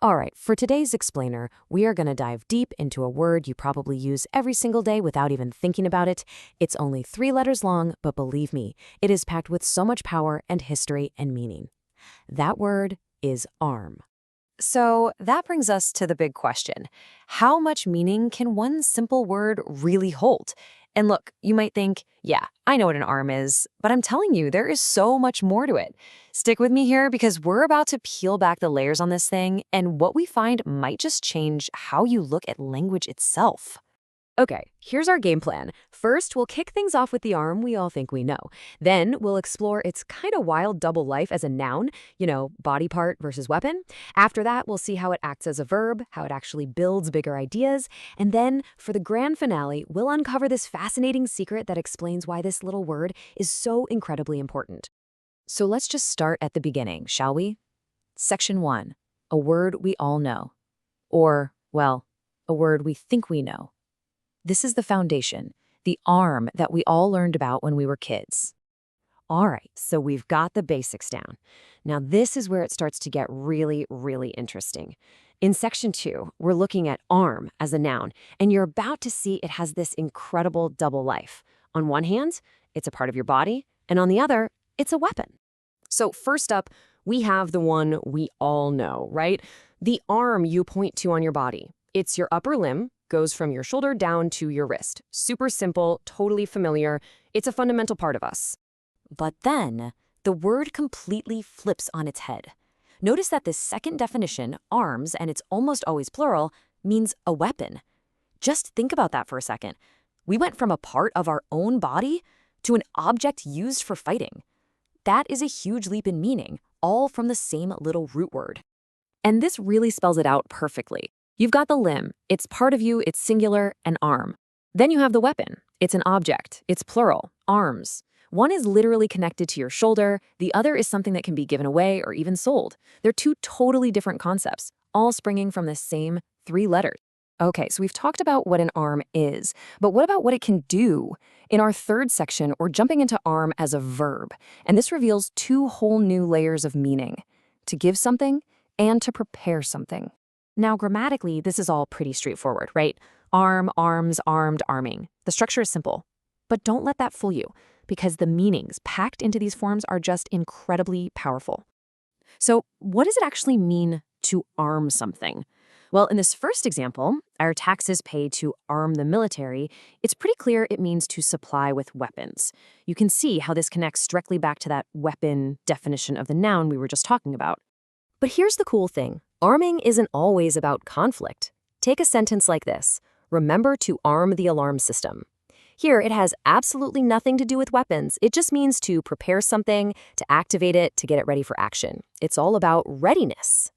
All right, for today's explainer, we are going to dive deep into a word you probably use every single day without even thinking about it. It's only 3 letters long, but believe me, it is packed with so much power and history and meaning. That word is arm. So that brings us to the big question. How much meaning can one simple word really hold? And look, you might think, yeah, I know what an arm is, but I'm telling you, there is so much more to it. Stick with me here because we're about to peel back the layers on this thing, and what we find might just change how you look at language itself. Okay, here's our game plan. First, we'll kick things off with the arm we all think we know. Then, we'll explore its kind of wild double life as a noun, body part versus weapon. After that, we'll see how it acts as a verb, how it actually builds bigger ideas. And then, for the grand finale, we'll uncover this fascinating secret that explains why this little word is so incredibly important. So let's just start at the beginning, shall we? Section 1. A word we all know. Or, well, a word we think we know. This is the foundation, the arm that we all learned about when we were kids. All right, so we've got the basics down. Now this is where it starts to get really, really interesting. In section 2, we're looking at arm as a noun, and you're about to see it has this incredible double life. On one hand, it's a part of your body, and on the other, it's a weapon. So first up, we have the one we all know, right? The arm you point to on your body. It's your upper limb, goes from your shoulder down to your wrist. Super simple, totally familiar. It's a fundamental part of us. But then, the word completely flips on its head. Notice that this second definition, arms, and it's almost always plural, means a weapon. Just think about that for a second. We went from a part of our own body to an object used for fighting. That is a huge leap in meaning, all from the same little root word. And this really spells it out perfectly. You've got the limb, it's part of you, it's singular, an arm. Then you have the weapon, it's an object, it's plural, arms. One is literally connected to your shoulder, the other is something that can be given away or even sold. They're two totally different concepts, all springing from the same 3 letters. Okay, so we've talked about what an arm is, but what about what it can do? In our third section, we're jumping into arm as a verb, and this reveals 2 whole new layers of meaning: to give something and to prepare something. Now, grammatically, this is all pretty straightforward, right? Arm, arms, armed, arming. The structure is simple. But don't let that fool you, because the meanings packed into these forms are just incredibly powerful. So, what does it actually mean to arm something? Well, in this first example, our taxes pay to arm the military, it's pretty clear it means to supply with weapons. You can see how this connects directly back to that weapon definition of the noun we were just talking about. But here's the cool thing. Arming isn't always about conflict. Take a sentence like this: remember to arm the alarm system. Here, it has absolutely nothing to do with weapons. It just means to prepare something, to activate it, to get it ready for action. It's all about readiness.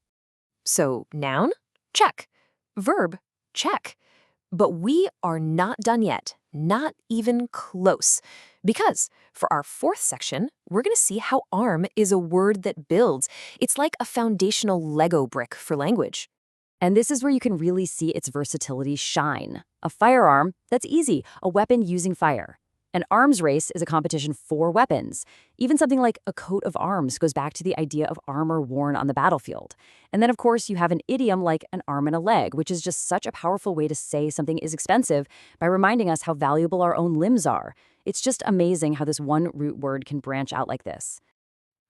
So, noun? Check. Verb? Check. But we are not done yet, not even close. Because for our 4th section, we're going to see how arm is a word that builds. It's like a foundational Lego brick for language. And this is where you can really see its versatility shine. A firearm, that's easy, a weapon using fire. An arms race is a competition for weapons. Even something like a coat of arms goes back to the idea of armor worn on the battlefield. And then, of course, you have an idiom like an arm and a leg, which is just such a powerful way to say something is expensive by reminding us how valuable our own limbs are. It's just amazing how this one root word can branch out like this.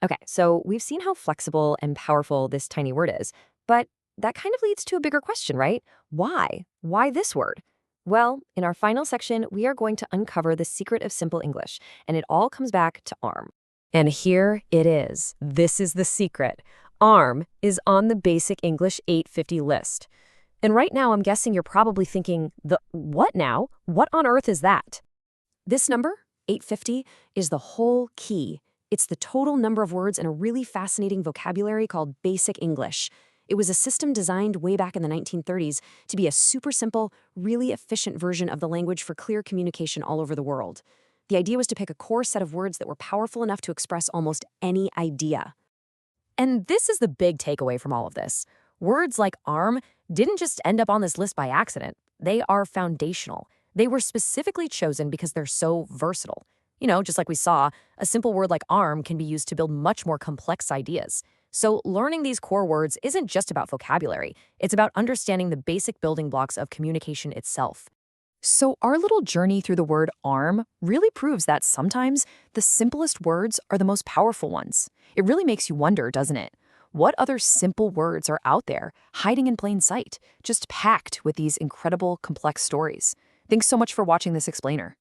Okay, so we've seen how flexible and powerful this tiny word is, but that kind of leads to a bigger question, right? Why? Why this word? Well, in our final section, we are going to uncover the secret of Simple English, and it all comes back to arm. And here it is. This is the secret. Arm is on the Basic English 850 list. And right now, I'm guessing you're probably thinking, what now? What on earth is that? This number, 850, is the whole key. It's the total number of words in a really fascinating vocabulary called Basic English. It was a system designed way back in the 1930s to be a super simple, really efficient version of the language for clear communication all over the world. The idea was to pick a core set of words that were powerful enough to express almost any idea. And this is the big takeaway from all of this. Words like arm didn't just end up on this list by accident. They are foundational. They were specifically chosen because they're so versatile. Just like we saw, a simple word like arm can be used to build much more complex ideas. So learning these core words isn't just about vocabulary, it's about understanding the basic building blocks of communication itself. So our little journey through the word arm really proves that sometimes the simplest words are the most powerful ones. It really makes you wonder, doesn't it? What other simple words are out there, hiding in plain sight, just packed with these incredible, complex stories? Thanks so much for watching this explainer.